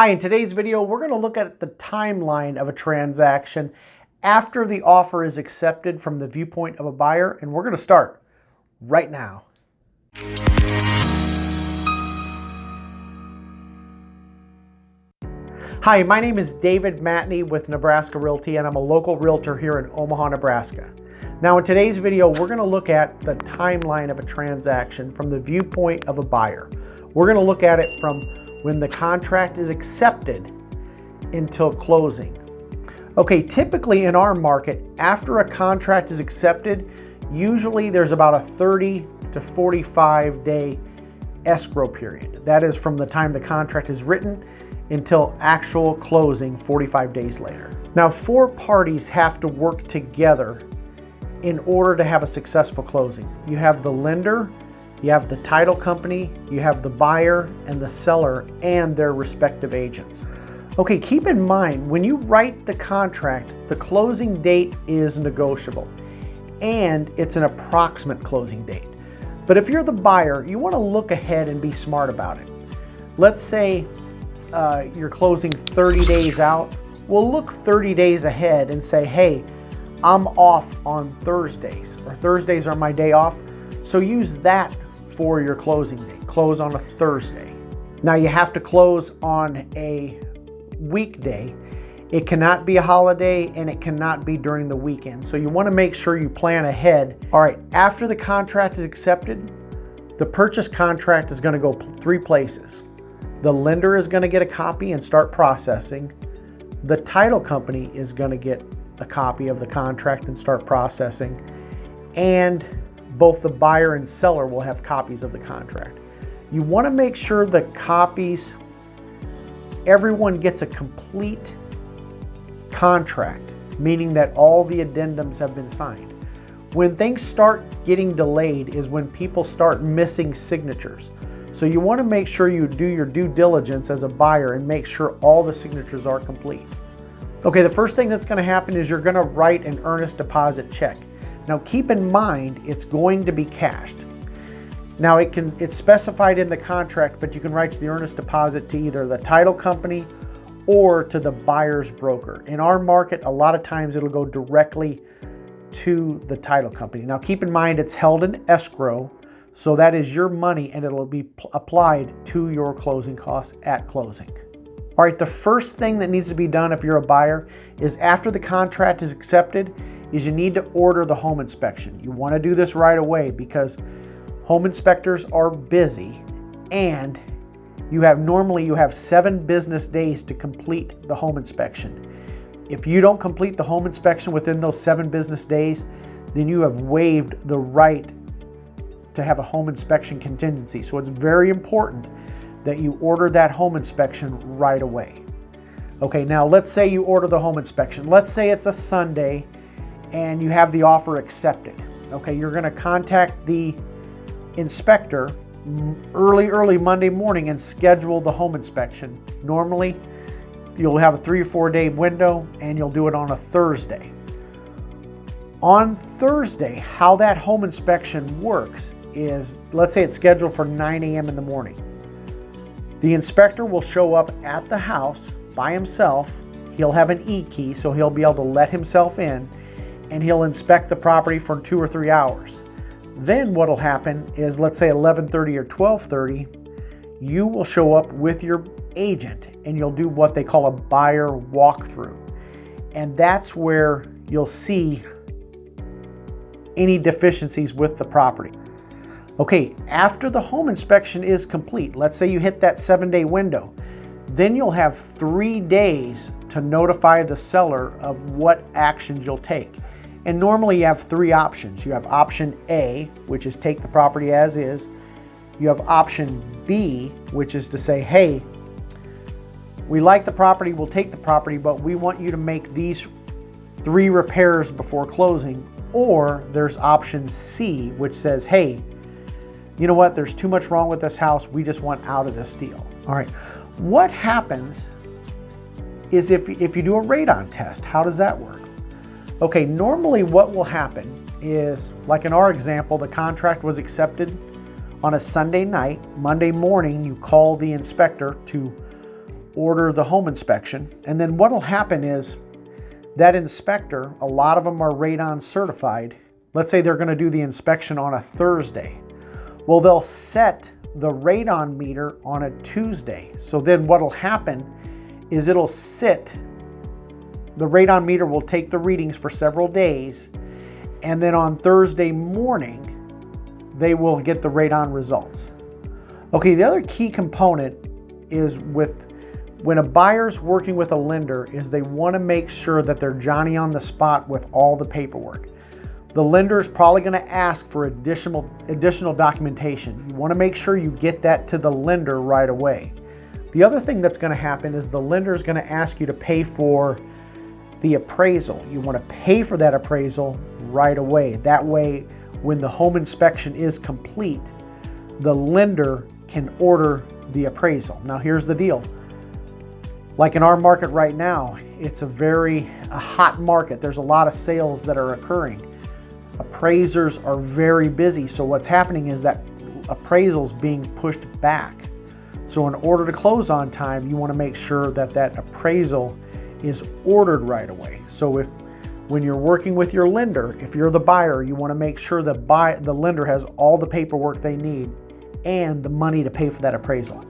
Hi, in today's video, we're going to look at the timeline of a transaction after the offer is accepted from the viewpoint of a buyer, and we're going to start right now. Hi, my name is David Matney with Nebraska Realty, and I'm a local realtor here in Omaha, Nebraska. Now, in today's video, we're going to look at the timeline of a transaction from the viewpoint of a buyer. We're going to look at it from when the contract is accepted until closing. Okay, typically in our market, after a contract is accepted, usually there's about a 30 to 45 day escrow period. That is from the time the contract is written until actual closing 45 days later. Now, four parties have to work together in order to have a successful closing. You have the lender, you have the title company, you have the buyer and the seller and their respective agents. Okay, keep in mind, when you write the contract, the closing date is negotiable and it's an approximate closing date. But if you're the buyer, you want to look ahead and be smart about it. Let's say you're closing 30 days out. Well, look 30 days ahead and say, hey, I'm off on Thursdays, or Thursdays are my day off. So use that for your closing date. Close on a Thursday. Now you have to close on a weekday. It cannot be a holiday and it cannot be during the weekend. So you want to make sure you plan ahead. All right, after the contract is accepted, the purchase contract is going to go three places. The lender is going to get a copy and start processing. The title company is going to get a copy of the contract and start processing. And both the buyer and seller will have copies of the contract. You want to make sure the copies, everyone gets a complete contract, meaning that all the addendums have been signed. When things start getting delayed is when people start missing signatures. So you want to make sure you do your due diligence as a buyer and make sure all the signatures are complete. Okay, the first thing that's going to happen is you're going to write an earnest deposit check. Now keep in mind, it's going to be cashed. Now it's specified in the contract, but you can write the earnest deposit to either the title company or to the buyer's broker. In our market, a lot of times it'll go directly to the title company. Now keep in mind, it's held in escrow, so that is your money and it'll be applied to your closing costs at closing. All right, the first thing that needs to be done if you're a buyer is after the contract is accepted, is you need to order the home inspection. You want to do this right away because home inspectors are busy and you have 7 business days to complete the home inspection. If you don't complete the home inspection within those 7 business days, then you have waived the right to have a home inspection contingency. So it's very important that you order that home inspection right away. Okay, now let's say you order the home inspection. Let's say it's a Sunday and you have the offer accepted. Okay, you're going to contact the inspector early Monday morning and schedule the home inspection. Normally, you'll have a 3 or 4 day window and you'll do it on a Thursday. On Thursday, how that home inspection works is, let's say it's scheduled for 9 a.m. in the morning. The inspector will show up at the house by himself. He'll have an E-key, so he'll be able to let himself in, and he'll inspect the property for 2 or 3 hours. Then what'll happen is, let's say 11:30 or 12:30, you will show up with your agent and you'll do what they call a buyer walkthrough. And that's where you'll see any deficiencies with the property. Okay, after the home inspection is complete, let's say you hit that 7-day window, then you'll have 3 days to notify the seller of what actions you'll take. And normally you have 3 options. You have option A, which is take the property as is. You have option B, which is to say, hey, we like the property, we'll take the property, but we want you to make these 3 repairs before closing. Or there's option C, which says, hey, you know what, there's too much wrong with this house, we just want out of this deal. All right, what happens is if you do a radon test, how does that work? Okay, normally what will happen is, like in our example, the contract was accepted on a Sunday night. Monday morning, you call the inspector to order the home inspection. And then what will happen is that inspector, a lot of them are radon certified. Let's say they're going to do the inspection on a Thursday. Well, they'll set the radon meter on a Tuesday. So then what'll happen is it'll sit, the radon meter will take the readings for several days, and then on Thursday morning, they will get the radon results. Okay, the other key component is when a buyer's working with a lender is they want to make sure that they're Johnny on the spot with all the paperwork. The lender is probably going to ask for additional documentation. You want to make sure you get that to the lender right away. The other thing that's going to happen is the lender is going to ask you to pay for the appraisal. You want to pay for that appraisal right away. That way, when the home inspection is complete, the lender can order the appraisal. Now, here's the deal. Like in our market right now, it's a hot market. There's a lot of sales that are occurring. Appraisers are very busy, so what's happening is that appraisal's being pushed back. So in order to close on time, you want to make sure that that appraisal is ordered right away. So when you're working with your lender, if you're the buyer, you want to make sure that the lender has all the paperwork they need and the money to pay for that appraisal.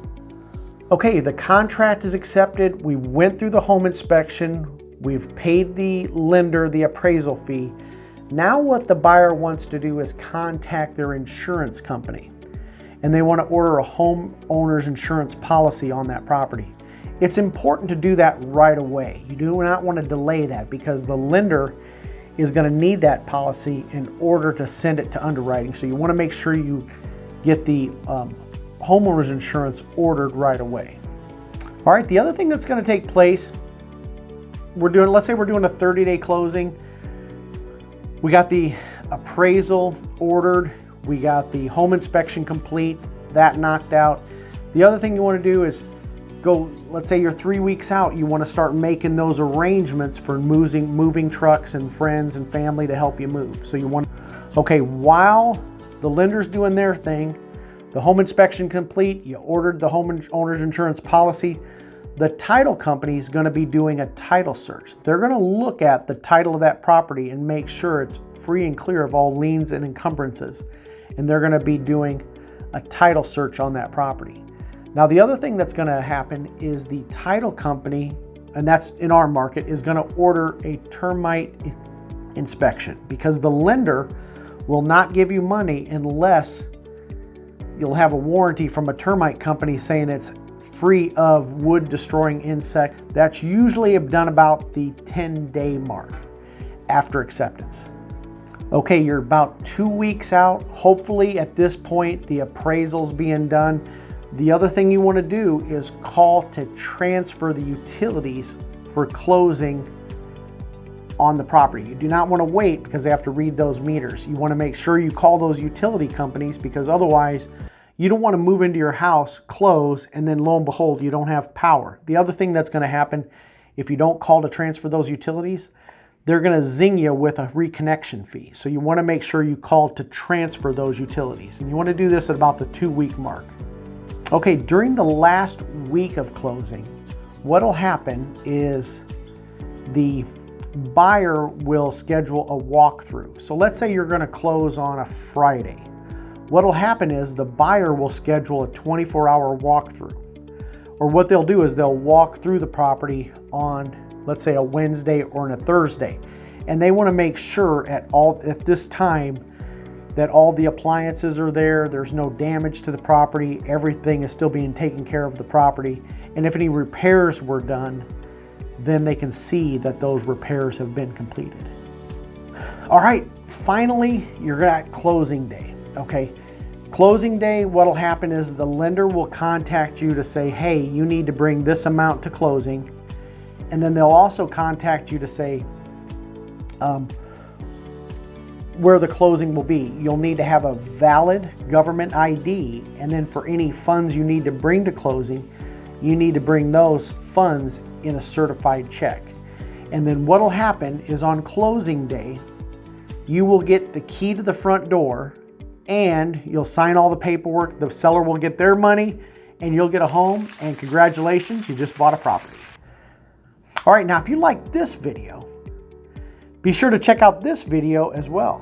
Okay, the contract is accepted. We went through the home inspection. We've paid the lender the appraisal fee. Now what the buyer wants to do is contact their insurance company, and they want to order a homeowner's insurance policy on that property. It's important to do that right away. You do not want to delay that because the lender is going to need that policy in order to send it to underwriting. So you want to make sure you get the homeowner's insurance ordered right away. All right, the other thing that's going to take place, let's say we're doing a 30-day closing. We got the appraisal ordered. We got the home inspection complete, that knocked out. The other thing you want to do is let's say you're 3 weeks out, you want to start making those arrangements for moving trucks and friends and family to help you move. So while the lender's doing their thing, the home inspection complete, you ordered the homeowner's insurance policy, the title company is going to be doing a title search. They're going to look at the title of that property and make sure it's free and clear of all liens and encumbrances. And they're going to be doing a title search on that property. Now, the other thing that's going to happen is the title company, and that's in our market, is going to order a termite inspection because the lender will not give you money unless you'll have a warranty from a termite company saying it's free of wood destroying insect. That's usually done about the 10-day mark after acceptance. Okay, you're about 2 weeks out. Hopefully at this point, the appraisal's being done. The other thing you want to do is call to transfer the utilities for closing on the property. You do not want to wait because they have to read those meters. You want to make sure you call those utility companies because otherwise you don't want to move into your house, close, and then lo and behold, you don't have power. The other thing that's going to happen if you don't call to transfer those utilities, they're going to zing you with a reconnection fee. So you want to make sure you call to transfer those utilities. And you want to do this at about the 2-week mark. Okay, during the last week of closing, what'll happen is the buyer will schedule a walkthrough. So let's say you're going to close on a Friday. What'll happen is the buyer will schedule a 24-hour walkthrough. Or what they'll do is they'll walk through the property on, let's say, a Wednesday or on a Thursday. And they want to make sure at this time that all the appliances are there, there's no damage to the property, everything is still being taken care of the property. And if any repairs were done, then they can see that those repairs have been completed. All right, finally, you're at closing day, okay? Closing day, what'll happen is the lender will contact you to say, hey, you need to bring this amount to closing. And then they'll also contact you to say where the closing will be. You'll need to have a valid government ID, and then for any funds you need to bring to closing, you need to bring those funds in a certified check. And then what'll happen is on closing day, you will get the key to the front door and you'll sign all the paperwork. The seller will get their money and you'll get a home, and congratulations, you just bought a property. All right, now if you like this video, be sure to check out this video as well.